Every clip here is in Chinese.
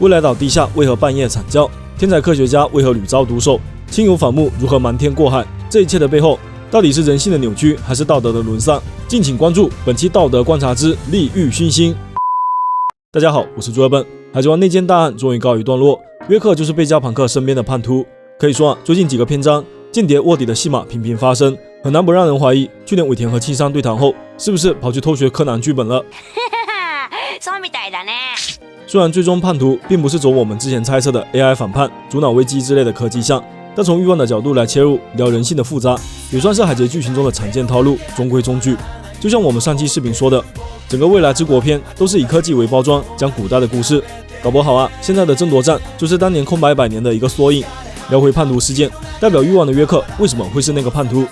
未来岛地下为何半夜惨叫？天才科学家为何屡遭毒手？亲友反目如何瞒天过海？这一切的背后，到底是人性的扭曲，还是道德的沦丧？敬请关注本期道德观察之利欲熏心。大家好，我是朱二笨。海贼王内奸大案终于告一段落，约克就是贝加庞克身边的叛徒。可以说最近几个篇章，间谍卧底的戏码频频发生，很难不让人怀疑，去年尾田和青山对谈后，是不是跑去偷学柯南剧本了？虽然最终叛徒并不是走我们之前猜测的 AI 反叛、主脑危机之类的科技项，但从欲望的角度来切入，聊人性的复杂，也算是海贼剧情中的常见套路，中规中矩。就像我们上期视频说的，整个未来之国篇都是以科技为包装，讲古代的故事。搞不好现在的争夺战就是当年空白100年的一个缩影。聊回叛徒事件，代表欲望的约克为什么会是那个叛徒？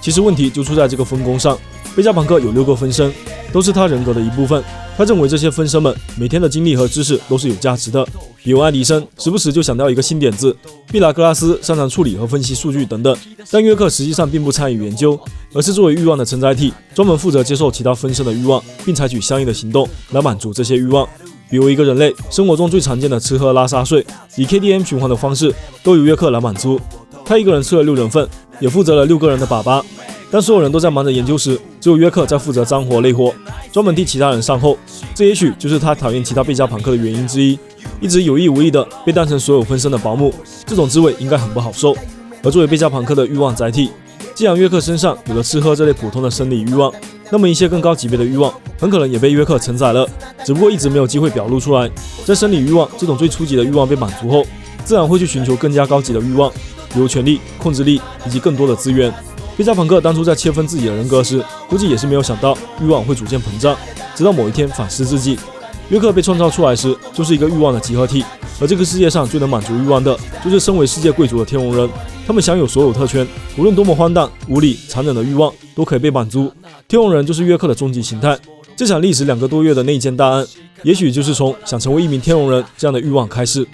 其实问题就出在这个分工上。贝加庞克有6个分身，都是他人格的一部分。他认为这些分身们每天的精力和知识都是有价值的，比如爱迪生时不时就想到一个新点子，毕达哥拉斯擅长处理和分析数据等等。但约克实际上并不参与研究，而是作为欲望的承载体，专门负责接受其他分身的欲望，并采取相应的行动来满足这些欲望。比如一个人类生活中最常见的吃喝拉撒睡，以 KDM 循环的方式都由约克来满足。他一个人吃了6人份，也负责了6个人的粑粑。当所有人都在忙着研究时，只有约克在负责脏活累活，专门替其他人善后。这也许就是他讨厌其他贝加庞克的原因之一，一直有意无意的被当成所有分身的保姆，这种滋味应该很不好受。而作为贝加庞克的欲望载体，既然约克身上有了吃喝这类普通的生理欲望，那么一些更高级别的欲望很可能也被约克承载了，只不过一直没有机会表露出来。在生理欲望这种最初级的欲望被满足后，自然会去寻求更加高级的欲望，比如权力、控制力以及更多的资源。贝加庞克当初在切分自己的人格时，估计也是没有想到欲望会逐渐膨胀，直到某一天反思自己。约克被创造出来时，就是一个欲望的集合体，而这个世界上最能满足欲望的，就是身为世界贵族的天龙人。他们享有所有特权，无论多么荒诞、无理、残忍的欲望都可以被满足。天龙人就是约克的终极形态。这场历时2个多月的内奸大案，也许就是从想成为一名天龙人这样的欲望开始。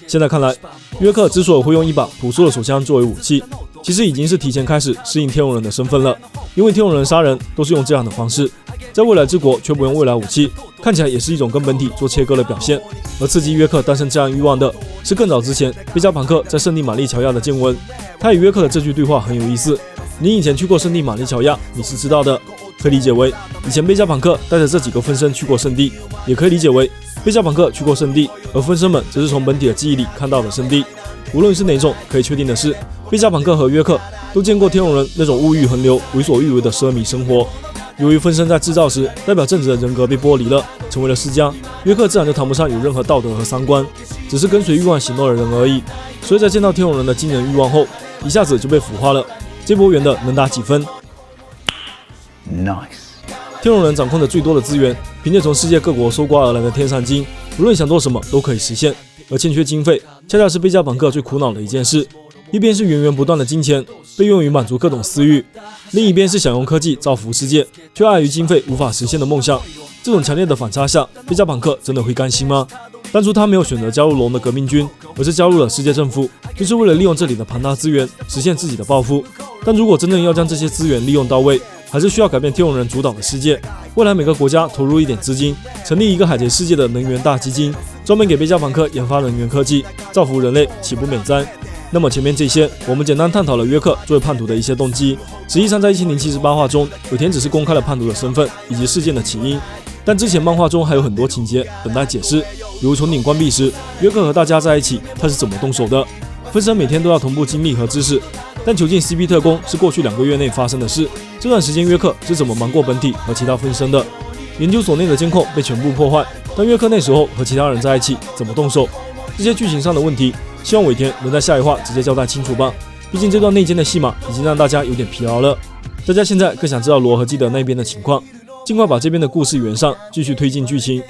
现在看来，约克之所以会用一把朴素的手枪作为武器，其实已经是提前开始适应天龙人的身份了。因为天龙人杀人都是用这样的方式，在未来之国却不用未来武器，看起来也是一种跟本体做切割的表现。而刺激约克诞生这样欲望的，是更早之前贝加庞克在圣地玛丽乔亚的见闻。他与约克的这句对话很有意思：你以前去过圣地玛丽乔亚，你是知道的。可以理解为以前贝加庞克带着这几个分身去过圣地，也可以理解为贝加庞克去过圣地，而分身们则是从本体的记忆里看到的圣地。无论是哪种，可以确定的是，贝加庞克和约克都见过天龙人那种物欲横流、为所欲为的奢靡生活。由于分身在制造时代表正直的人格被剥离了，成为了世家，约克自然就谈不上有任何道德和三观，只是跟随欲望行动的人而已。所以在见到天龙人的惊人欲望后，一下子就被腐化了。这波圆的能打几分？ Nice。 天龙人掌控着最多的资源，凭借从世界各国搜刮而来的天上金，无论想做什么都可以实现。而欠缺经费，恰恰是贝加庞克最苦恼的一件事。一边是源源不断的金钱被用于满足各种私欲，另一边是想用科技造福世界，却碍于经费无法实现的梦想。这种强烈的反差下，贝加庞克真的会甘心吗？当初他没有选择加入龙的革命军，而是加入了世界政府，就是为了利用这里的庞大资源实现自己的抱负。但如果真正要将这些资源利用到位，还是需要改变天龙人主导的世界。未来每个国家投入一点资金，成立一个海贼世界的能源大基金，专门给贝加庞克研发能源科技，造福人类，岂不美哉？那么前面这些，我们简单探讨了约克作为叛徒的一些动机。实际上，在1078话中，尾田只是公开了叛徒的身份以及事件的起因，但之前漫画中还有很多情节等待解释，比如穹顶关闭时，约克和大家在一起，他是怎么动手的？分身每天都要同步精力和知识，但究竟 CP 特工是过去2个月内发生的事，这段时间约克是怎么瞒过本体和其他分身的？研究所内的监控被全部破坏，但约克那时候和其他人在一起，怎么动手？这些剧情上的问题，希望尾田能在下一话直接交代清楚吧。毕竟这段内奸的戏码已经让大家有点疲劳了。大家现在更想知道罗和基德那边的情况，尽快把这边的故事圆上，继续推进剧情。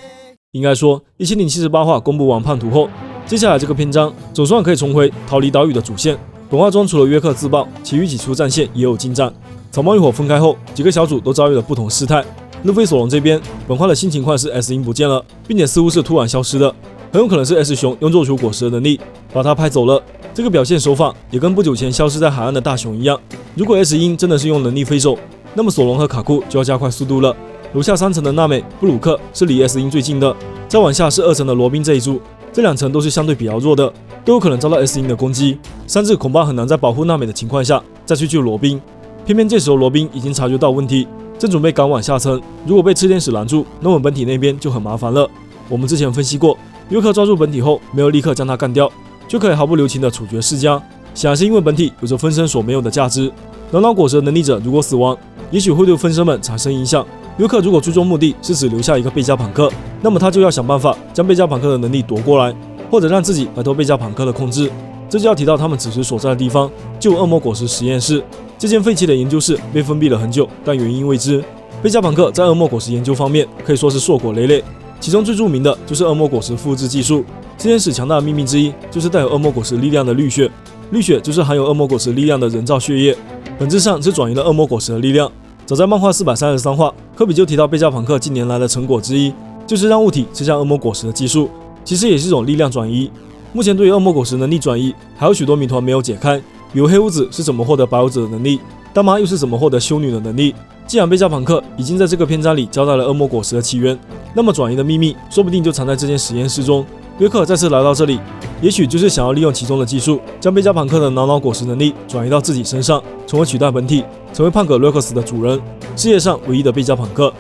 应该说，1078话公布完叛徒后，接下来这个篇章总算可以重回逃离岛屿的主线。本话中除了约克自爆，其余几处战线也有进展。草帽一伙分开后，几个小组都遭遇了不同事态。路飞索隆这边，本话的新情况是 S 鹰不见了，并且似乎是突然消失的，很有可能是 S 熊用做出果实的能力把他拍走了。这个表现手法也跟不久前消失在海岸的大熊一样。如果 S 鹰真的是用能力飞走，那么索隆和卡库就要加快速度了。楼下3层的娜美、布鲁克是离 S 鹰最近的，再往下是2层的罗宾这一组，这2层都是相对比较弱的，都有可能遭到 S 鹰的攻击。3日恐怕很难在保护娜美的情况下再去救罗宾。偏偏这时候罗宾已经察觉到问题，正准备赶往下层。如果被炽天使拦住，那么本体那边就很麻烦了。我们之前分析过，约克抓住本体后没有立刻将他干掉，就可以毫不留情的处决世家。显然是因为本体有着分身所没有的价值。挠脑果实的能力者如果死亡，也许会对分身们产生影响。约克如果最终目的是只留下一个贝加庞克，那么他就要想办法将贝加庞克的能力夺过来，或者让自己摆脱贝加庞克的控制。这就要提到他们此时所在的地方，就恶魔果实实验室。这间废弃的研究室被封闭了很久，但原因未知。贝加庞克在恶魔果实研究方面可以说是硕果累累，其中最著名的就是恶魔果实复制技术。这件事强大的秘密之一就是带有恶魔果实力量的绿血，绿血就是含有恶魔果实力量的人造血液，本质上是转移了恶魔果实的力量。早在漫画433话，科比就提到贝加庞克近年来的成果之一，就是让物体吃下恶魔果实的技术，其实也是一种力量转移。目前对于恶魔果实能力转移，还有许多谜团没有解开，比如黑屋子是怎么获得白屋子的能力，大妈又是怎么获得修女的能力。既然贝加庞克已经在这个篇章里交代了恶魔果实的起源，那么转移的秘密说不定就藏在这间实验室中。约克再次来到这里，也许就是想要利用其中的技术，将贝加庞克的脑果实能力转移到自己身上，从而取代本体，成为胖葛洛克斯的主人，世界上唯一的贝加庞克。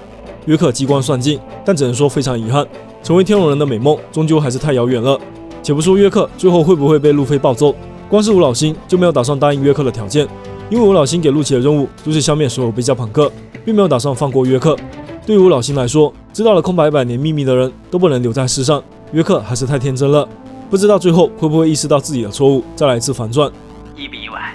约克机关算尽，但只能说非常遗憾，成为天龙人的美梦终究还是太遥远了。且不说约克最后会不会被路飞暴揍，光是吴老星就没有打算答应约克的条件，因为吴老星给陆奇的任务就是消灭所有贝加庞克，并没有打算放过约克。对于吴老星来说，知道了空白100年秘密的人都不能留在世上，约克还是太天真了，不知道最后会不会意识到自己的错误，再来一次反转。意不意外？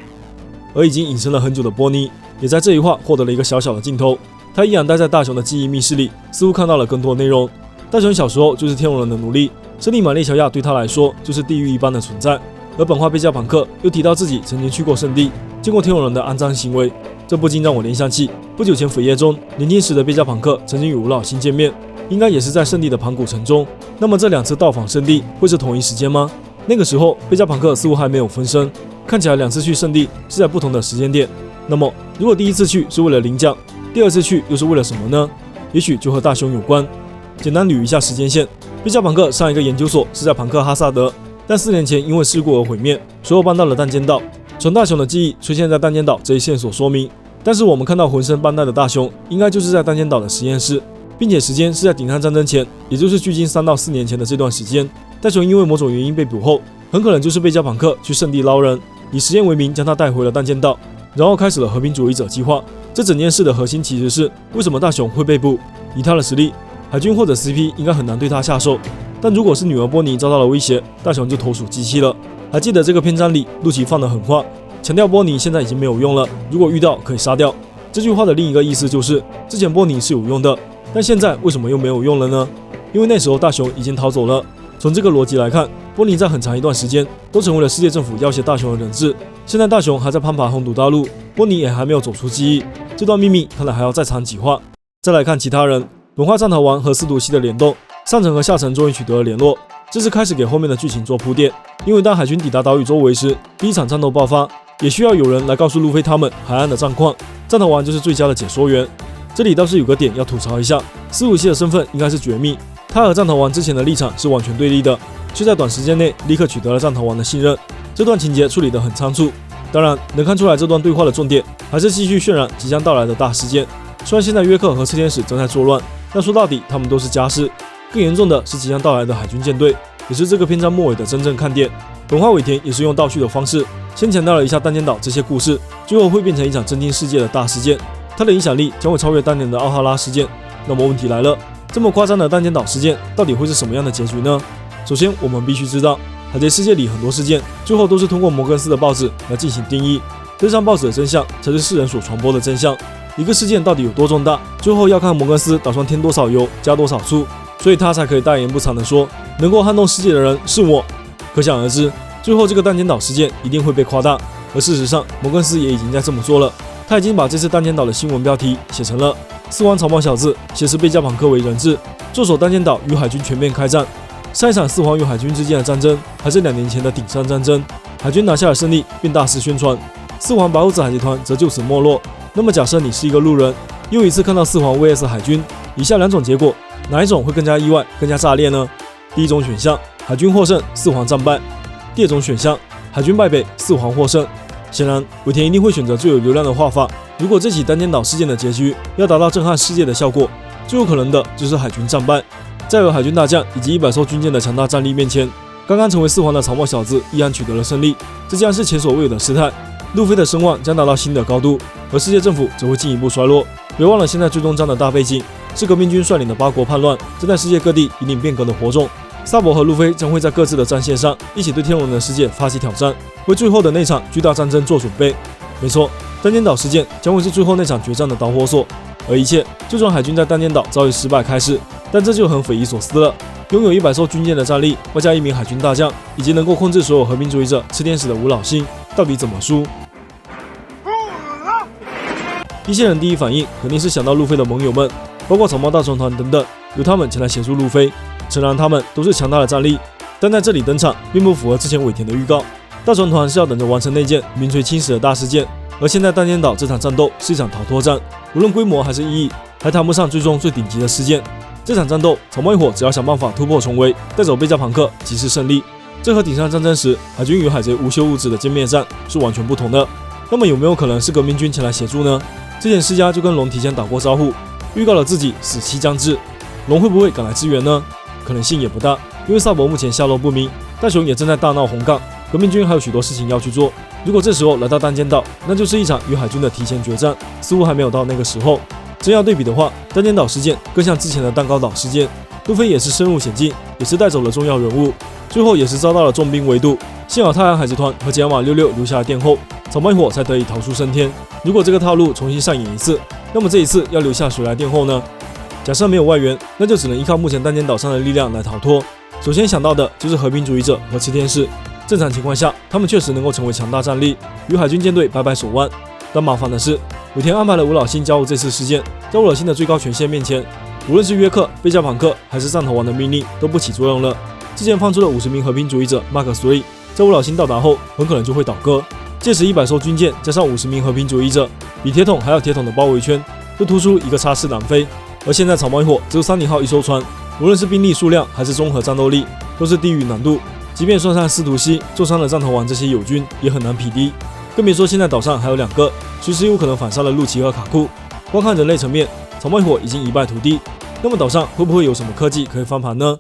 而已经隐身了很久的波尼，也在这一话获得了一个小小的镜头，他依然待在大雄的记忆密室里，似乎看到了更多内容。大雄小时候就是天龙人的奴隶，圣地玛丽乔亚对他来说就是地狱一般的存在。而本话贝加庞克又提到自己曾经去过圣地，见过天龙人的肮脏行为，这不禁让我联想起不久前扉页中年轻时的贝加庞克曾经与吴老星见面，应该也是在圣地的盘古城中。那么这2次到访圣地会是同一时间吗？那个时候贝加庞克似乎还没有分身，看起来2次去圣地是在不同的时间点。那么如果第一次去是为了领奖，第2次去又是为了什么呢？也许就和大雄有关。简单捋一下时间线，贝加庞克上一个研究所是在庞克哈萨德，但4年前因为事故而毁灭，随后搬到了弹尖岛。从大雄的记忆出现在弹尖岛这一线索说明，但是我们看到浑身斑带的大雄应该就是在弹尖岛的实验室，并且时间是在顶上战争前，也就是距今3到4年前的这段时间。大雄因为某种原因被捕后，很可能就是贝加庞克去圣地捞人，以实验为名将他带回了弹尖岛，然后开始了和平主义者计划。这整件事的核心其实是为什么大雄会被捕。以他的实力，海军或者 CP 应该很难对他下手，但如果是女儿波尼遭到了威胁，大雄就投鼠忌器了。还记得这个篇章里陆奇放的狠话，强调波尼现在已经没有用了，如果遇到可以杀掉。这句话的另一个意思就是之前波尼是有用的，但现在为什么又没有用了呢？因为那时候大雄已经逃走了。从这个逻辑来看，波尼在很长一段时间都成为了世界政府要挟大雄的人质。现在大雄还在攀爬红土大陆，波尼也还没有走出记忆，这段秘密看来还要再藏几话。再来看其他人，本话战逃王和司徒西的联动，上层和下层终于取得了联络，这是开始给后面的剧情做铺垫。因为当海军抵达岛屿周围时，第一场战斗爆发，也需要有人来告诉路飞他们海岸的战况，战逃王就是最佳的解说员。这里倒是有个点要吐槽一下，司徒西的身份应该是绝密，他和战逃王之前的立场是完全对立的，却在短时间内立刻取得了战逃王的信任，这段情节处理得很仓促。当然能看出来这段对话的重点还是继续渲染即将到来的大事件。虽然现在约克和炽天使正在作乱，但说到底他们都是家事，更严重的是即将到来的海军舰队，也是这个篇章末尾的真正看点。本话尾田也是用倒叙的方式先强调了一下弹尖岛这些故事，最后会变成一场震惊世界的大事件，它的影响力将会超越当年的奥哈拉事件。那么问题来了，这么夸张的弹尖岛事件到底会是什么样的结局呢？首先我们必须知道，海贼世界里很多事件最后都是通过摩根斯的报纸来进行定义，登上报纸的真相才是世人所传播的真相。一个事件到底有多重大，最后要看摩根斯打算添多少油加多少醋，所以他才可以大言不惭地说能够撼动世界的人是我。可想而知，最后这个弹尖岛事件一定会被夸大，而事实上摩根斯也已经在这么做了，他已经把这次弹尖岛的新闻标题写成了四王草帽小子挟持贝加庞克为人质，驻守弹尖岛与海军全面开战。上一场四皇与海军之间的战争还是2年前的顶上战争，海军拿下了胜利并大肆宣传，四皇白胡子海贼团则就此没落。那么假设你是一个路人，又一次看到四皇 vs 海军，以下2种结果哪一种会更加意外更加炸裂呢？第一种选项，海军获胜，4皇战败。第二种选项，海军败北，4皇获胜。显然，尾田一定会选择最有流量的画法。如果这起单间岛事件的结局要达到震撼世界的效果，最有可能的就是海军战败。在有海军大将以及100艘军舰的强大战力面前，刚刚成为4皇的草帽小子依然取得了胜利，这将是前所未有的事态。路飞的声望将达到新的高度，而世界政府则会进一步衰落。别忘了，现在最终章的大背景是革命军率领的8国叛乱正在世界各地引领变革的火种。萨博和路飞将会在各自的战线上一起对天龙人的世界发起挑战，为最后的那场巨大战争做准备。没错，单间岛事件将会是最后那场决战的导火索，而一切就从海军在单间岛遭遇失败开始。但这就很匪夷所思了，拥有100艘军舰的战力，外加1名海军大将，以及能够控制所有和平主义者吃天使的无老星，到底怎么输？一些人第一反应肯定是想到路飞的盟友们，包括草帽大船团等等，由他们前来协助路飞。诚然，他们都是强大的战力，但在这里登场并不符合之前尾田的预告。大船团是要等着完成那件名垂青史的大事件，而现在单间岛这场战斗是一场逃脱战，无论规模还是意义，还谈不上最终最顶级的事件。这场战斗，草帽一伙只要想办法突破重围，带走贝加庞克即是胜利。这和顶上战争时海军与海贼无休无止的歼灭战是完全不同的。那么有没有可能是革命军前来协助呢？之前世嘉就跟龙提前打过招呼，预告了自己死期将至，龙会不会赶来支援呢？可能性也不大，因为萨博目前下落不明，大雄也正在大闹红港，革命军还有许多事情要去做。如果这时候来到单间岛，那就是一场与海军的提前决战，似乎还没有到那个时候。真要对比的话，单间岛事件更像之前的蛋糕岛事件，路飞也是深入险境，也是带走了重要人物，最后也是遭到了重兵围堵。幸好太阳海贼团和杰马66留下了殿后，草帽一伙才得以逃出升天。如果这个套路重新上演一次，那么这一次要留下谁来殿后呢？假设没有外援，那就只能依靠目前单间岛上的力量来逃脱。首先想到的就是和平主义者和吃天使。正常情况下，他们确实能够成为强大战力，与海军舰队掰掰手腕。但麻烦的是，尾田安排了无老星加入这次事件，在无老星的最高权限面前，无论是约克、贝加庞克还是上头王的命令都不起作用了。之前放出的50名和平主义者 Mark III， 在无老星到达后很可能就会倒戈。届时100艘军舰加上50名和平主义者，比铁桶还要铁桶的包围圈，会突出一个插翅难飞。而现在草帽一伙只有30号一艘船，无论是兵力数量还是综合战斗力，都是低于难度。即便算上司徒西重伤了藏头王这些友军，也很难匹敌。更别说现在岛上还有2个随时有可能反杀的陆奇和卡库。光看人类层面，草帽一伙已经一败涂地。那么岛上会不会有什么科技可以翻盘呢？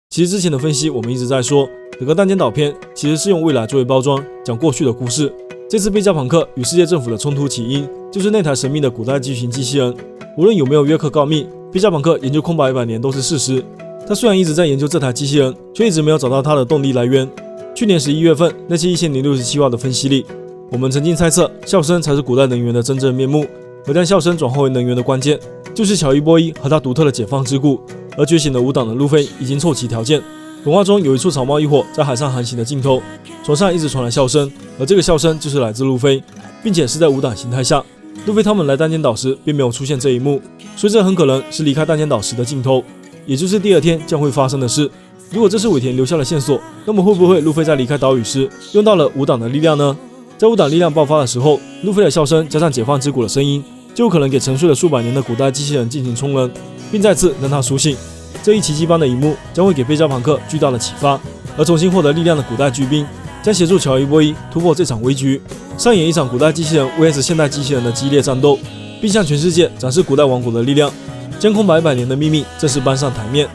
其实之前的分析我们一直在说，整个单间岛篇其实是用未来作为包装，讲过去的故事。这次贝加庞克与世界政府的冲突起因，就是那台神秘的古代巨型机器人。无论有没有约克告密，贝加庞克研究空白100年都是事实。他虽然一直在研究这台机器人，却一直没有找到它的动力来源。去年11月份那期1067话的分析里，我们曾经猜测笑声才是古代能源的真正面目，而将笑声转化为能源的关键，就是乔伊波伊和他独特的解放之骨。而觉醒的无党的路飞已经凑齐条件。动画中有一处草帽一伙在海上航行的镜头，船上一直传来笑声，而这个笑声就是来自路飞，并且是在无党形态下。路飞他们来单间岛时并没有出现这一幕，所以这很可能是离开单间岛时的镜头，也就是第2天将会发生的事。如果这是尾田留下的线索，那么会不会路飞在离开岛屿时用到了无党的力量呢？在无党力量爆发的时候，路飞的笑声加上解放之骨的声音，就有可能给沉睡了数百年的古代机器人进行充能，并再次让他苏醒。这一奇迹般的一幕将会给贝加庞克巨大的启发，而重新获得力量的古代巨兵将协助乔伊波伊突破这场危局，上演一场古代机器人 vs 现代机器人的激烈战斗，并向全世界展示古代王国的力量，将空白100年的秘密正式搬上台面。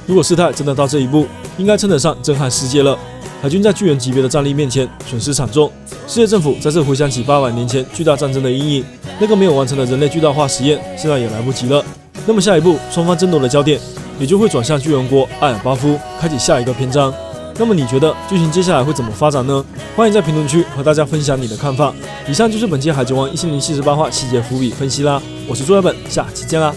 如果事态真的到这一步，应该称得上震撼世界了。海军在巨人级别的战力面前损失惨重，世界政府在这回想起800年前巨大战争的阴影，那个没有完成的人类巨大化实验现在也来不及了。那么下一步双方争夺的焦点也就会转向巨人国艾尔巴夫，开启下一个篇章。那么你觉得剧情接下来会怎么发展呢？欢迎在评论区和大家分享你的看法。以上就是本期海贼王1078话细节伏笔分析啦，我是朱小本，下期见啦。